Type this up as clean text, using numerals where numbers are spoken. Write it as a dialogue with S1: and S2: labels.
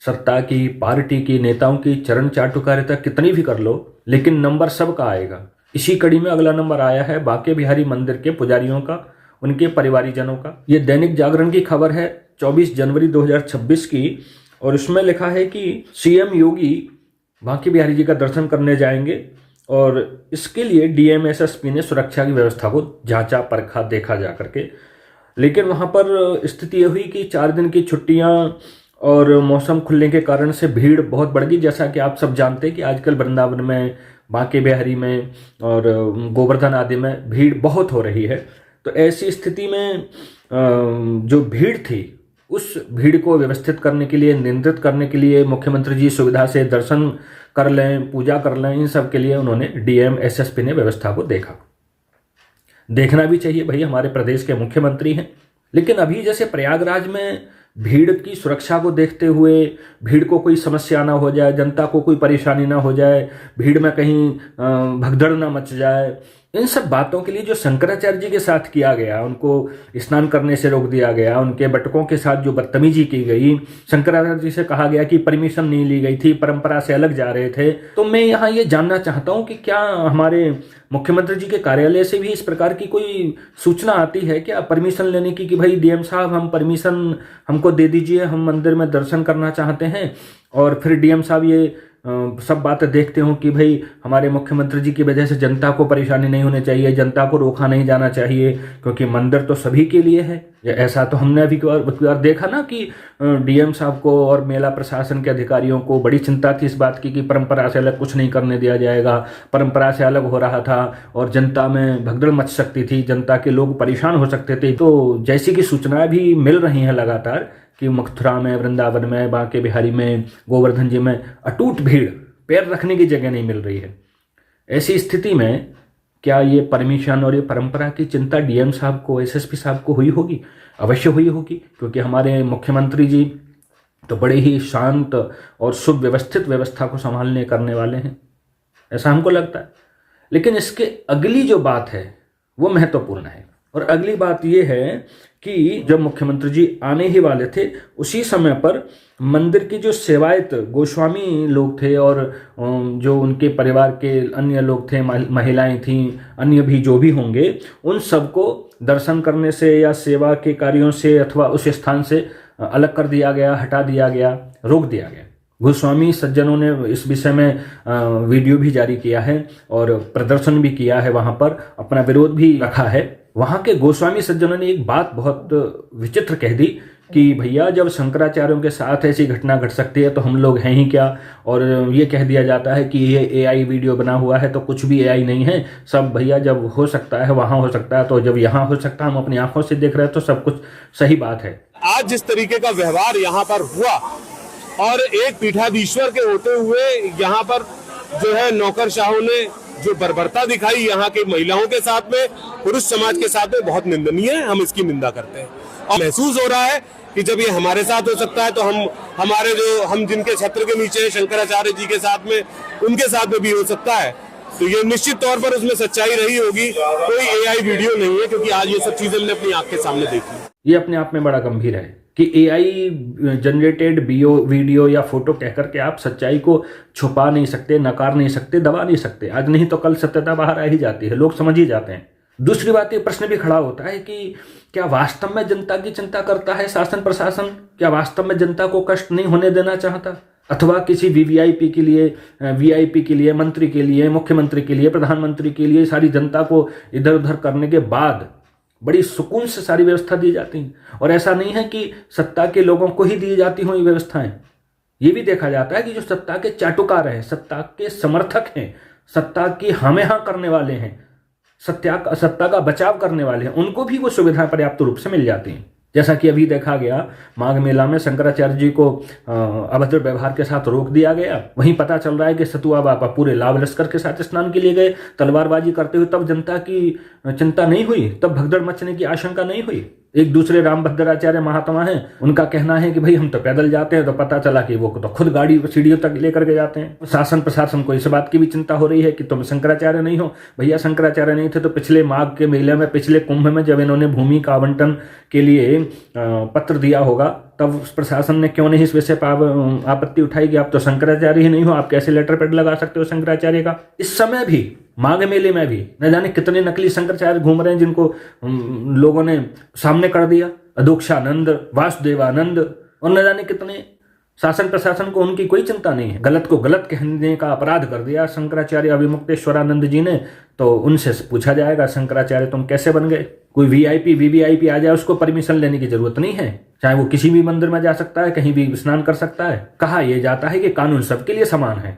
S1: सत्ता की, पार्टी की, नेताओं की चरण चाटुकारिता कितनी भी कर लो, लेकिन नंबर सबका आएगा। इसी कड़ी में अगला नंबर आया है बांके बिहारी मंदिर के पुजारियों का, उनके परिवारीजनों का। ये दैनिक जागरण की खबर है 24 जनवरी 2026 की, और उसमें लिखा है कि सीएम योगी बांके बिहारी जी का दर्शन करने जाएंगे और इसके लिए डीएम एसएसपी ने सुरक्षा की व्यवस्था को जांचा, परखा, देखा जा करके। लेकिन वहां पर स्थिति ये हुई कि 4 दिन की छुट्टियां और मौसम खुलने के कारण से भीड़ बहुत बढ़ गई। जैसा कि आप सब जानते हैं कि आजकल वृंदावन में, बांके बिहारी में और गोवर्धन आदि में भीड़ बहुत हो रही है। तो ऐसी स्थिति में जो भीड़ थी, उस भीड़ को व्यवस्थित करने के लिए, नियंत्रित करने के लिए, मुख्यमंत्री जी सुविधा से दर्शन कर लें, पूजा कर लें, इन सब के लिए उन्होंने डीएम एसएसपी ने व्यवस्था को देखा। देखना भी चाहिए भाई, हमारे प्रदेश के मुख्यमंत्री हैं। लेकिन अभी जैसे प्रयागराज में भीड़ की सुरक्षा को देखते हुए, भीड़ को कोई समस्या ना हो जाए, जनता को कोई परेशानी ना हो जाए, भीड़ में कहीं भगदड़ ना मच जाए, इन सब बातों के लिए जो शंकराचार्य जी के साथ किया गया, उनको स्नान करने से रोक दिया गया, उनके बटकों के साथ जो बदतमीजी की गई, शंकराचार्य जी से कहा गया कि परमिशन नहीं ली गई थी, परंपरा से अलग जा रहे थे। तो मैं यहाँ ये जानना चाहता हूँ कि क्या हमारे मुख्यमंत्री जी के कार्यालय से भी इस प्रकार की कोई सूचना आती है क्या, परमिशन लेने की, कि भाई डीएम साहब हम परमिशन हमको दे दीजिए, हम मंदिर में दर्शन करना चाहते हैं। और फिर डीएम साहब ये सब बातें देखते हो कि भाई हमारे मुख्यमंत्री जी की वजह से जनता को परेशानी नहीं होनी चाहिए, जनता को रोका नहीं जाना चाहिए, क्योंकि मंदिर तो सभी के लिए है। ऐसा तो हमने अभी बार देखा ना कि डीएम साहब को और मेला प्रशासन के अधिकारियों को बड़ी चिंता थी इस बात की कि परंपरा से अलग कुछ नहीं करने दिया जाएगा, परंपरा से अलग हो रहा था और जनता में भगदड़ मच सकती थी, जनता के लोग परेशान हो सकते थे। तो जैसी कि सूचनाएं भी मिल रही हैं लगातार कि मथुरा में, वृंदावन में, बांके बिहारी में, गोवर्धन जी में अटूट भीड़, पैर रखने की जगह नहीं मिल रही है। ऐसी स्थिति में क्या ये परमिशन और ये परंपरा की चिंता डीएम साहब को, एसएसपी साहब को हुई होगी? अवश्य हुई होगी, क्योंकि हमारे मुख्यमंत्री जी तो बड़े ही शांत और सुव्यवस्थित व्यवस्था को संभालने करने वाले हैं, ऐसा हमको लगता है। लेकिन इसके अगली जो बात है वो महत्वपूर्ण है, और अगली बात ये है कि जब मुख्यमंत्री जी आने ही वाले थे, उसी समय पर मंदिर की जो सेवायत गोस्वामी लोग थे और जो उनके परिवार के अन्य लोग थे, महिलाएं थीं, अन्य भी जो भी होंगे, उन सबको दर्शन करने से या सेवा के कार्यों से अथवा उस स्थान से अलग कर दिया गया, हटा दिया गया, रोक दिया गया। गोस्वामी सज्जनों ने इस विषय में वीडियो भी जारी किया है और प्रदर्शन भी किया है, वहां पर अपना विरोध भी रखा है। वहां के गोस्वामी सज्जनों ने एक बात बहुत विचित्र कह दी कि भैया जब शंकराचार्यों के साथ ऐसी घटना घट सकती है तो हम लोग हैं ही क्या। और ये कह दिया जाता है कि ये एआई वीडियो बना हुआ है, तो कुछ भी एआई नहीं है, सब भैया जब हो सकता है वहां हो सकता है, तो जब यहाँ हो सकता है, हम अपनी आंखों से देख रहे हैं, तो सब कुछ सही बात है।
S2: आज जिस तरीके का व्यवहार यहाँ पर हुआ और एक पीठाधीश्वर के होते हुए यहाँ पर जो है नौकरशाहों ने जो बर्बरता दिखाई यहाँ की महिलाओं के साथ में, पुरुष समाज के साथ में, बहुत निंदनीय है। हम इसकी निंदा करते हैं और महसूस हो रहा है कि जब ये हमारे साथ हो सकता है तो हम जिनके छत्र के नीचे शंकराचार्य जी के साथ में, उनके साथ में भी हो सकता है। तो ये निश्चित तौर पर उसमें सच्चाई रही होगी, कोई एआई वीडियो नहीं है, क्योंकि आज ये सब चीजें हमने अपनी आंख के सामने देखी।
S1: ये अपने आप में बड़ा गंभीर है कि एआई जनरेटेड वीडियो या फोटो कह करके आप सच्चाई को छुपा नहीं सकते, नकार नहीं सकते, दबा नहीं सकते। आज नहीं तो कल सत्यता बाहर आ ही जाती है, लोग समझ ही जाते हैं। दूसरी बात, ये प्रश्न भी खड़ा होता है कि क्या वास्तव में जनता की चिंता करता है शासन प्रशासन? क्या वास्तव में जनता को कष्ट नहीं होने देना चाहता? अथवा किसी वीवीआईपी के लिए, वीआईपी के लिए, मंत्री के लिए, मुख्यमंत्री के लिए, प्रधानमंत्री के लिए सारी जनता को इधर उधर करने के बाद बड़ी सुकून से सारी व्यवस्था दी जाती है। और ऐसा नहीं है कि सत्ता के लोगों को ही दी जाती हों ये व्यवस्थाएं। ये भी देखा जाता है कि जो सत्ता के चाटुकार हैं, सत्ता के समर्थक हैं, सत्ता की हामे हाँ करने वाले हैं, सत्ता का बचाव करने वाले हैं, उनको भी वो सुविधाएं पर्याप्त रूप से मिल जाती हैं। जैसा कि अभी देखा गया माघ मेला में शंकराचार्य जी को अभद्र व्यवहार के साथ रोक दिया गया। वहीं पता चल रहा है कि सतुआ बाबा पूरे लाभ लश्कर के साथ स्नान के लिए गए, तलवारबाजी करते हुए, तब जनता की चिंता नहीं हुई, तब भगदड़ मचने की आशंका नहीं हुई। एक दूसरे रामभद्राचार्य महात्मा हैं, उनका कहना है कि भाई हम तो पैदल जाते हैं, तो पता चला कि वो तो खुद गाड़ी सीढ़ियों तक लेकर के जाते हैं। शासन प्रशासन को इस बात की भी चिंता हो रही है कि तुम शंकराचार्य नहीं हो। भैया शंकराचार्य नहीं थे तो पिछले माघ के मेले में, पिछले कुंभ में जब इन्होंने भूमि का आवंटन के लिए पत्र दिया होगा, तब प्रशासन ने क्यों नहीं इस विषय पर आपत्ति उठाई कि आप तो शंकराचार्य ही नहीं हो, आप कैसे लेटर पैड लगा सकते हो शंकराचार्य का। इस समय भी माघ मेले में भी न जाने कितने नकली शंकराचार्य घूम रहे हैं जिनको लोगों ने सामने कर दिया, अधोक्षानंद, वासुदेवानंद और न जाने कितने। शासन प्रशासन को उनकी कोई चिंता नहीं है। गलत को गलत कहने का अपराध कर दिया शंकराचार्य अभिमुक्तेश्वरानंद जी ने, तो उनसे पूछा जाएगा शंकराचार्य तुम कैसे बन गए। कोई वीआईपी वीवीआईपी आ जाए उसको परमिशन लेने की जरूरत नहीं है, चाहे वो किसी भी मंदिर में जा सकता है, कहीं भी स्नान कर सकता है। कहा यह जाता है कि कानून सबके लिए समान है।